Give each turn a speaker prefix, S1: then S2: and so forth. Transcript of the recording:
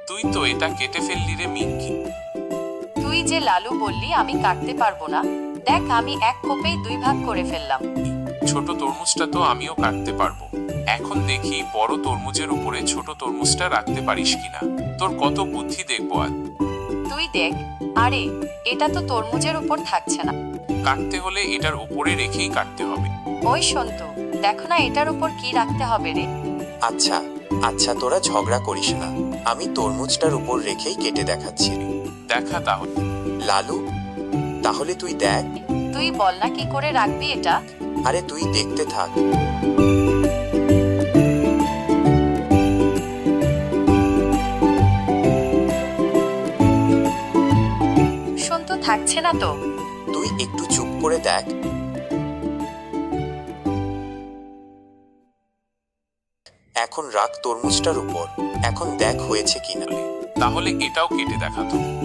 S1: তুই তো এটা কেটে ফেললি রে মিঙ্কি।
S2: তুই যে লালু বললি আমি কাটতে পারবো না, দেখ আমি এক কোপেই দুই ভাগ করে ফেললাম।
S1: ছোট তরমুজটা তো আমিও কাটতে পারবো। এখন দেখি বড় তরমুজের উপরে ছোট তরমুজটা রাখতে পারিস কিনা। তোর কত বুদ্ধি দেখবো আজ।
S2: তুই দেখ। আরে, এটা তো তরমুজের উপর থাকছে না।
S1: কাটতে হলে এটার উপরে রেখেই কাটতে হবে।
S2: ওই সন্তু, দেখো না এটার উপর কি রাখতে হবে রে।
S3: আচ্ছা আচ্ছা, তোরা ঝগড়া করিস না, আমি তরমুজটার উপর রেখেই কেটে দেখাচ্ছি।
S1: দেখা তাহলে।
S3: লালু, তাহলে তুই দেখ।
S2: তুই বল না কি করে রাখবি এটা।
S3: আরে তুই দেখতে থাক।
S2: সন্তু, থাকছে না তো।
S3: তুই একটু চুপ করে দেখ। এখন রাখ তরমুজটার উপর। এখন দেখ হয়েছে কিনা।
S1: তাহলে এটাও কেটে দেখাতো।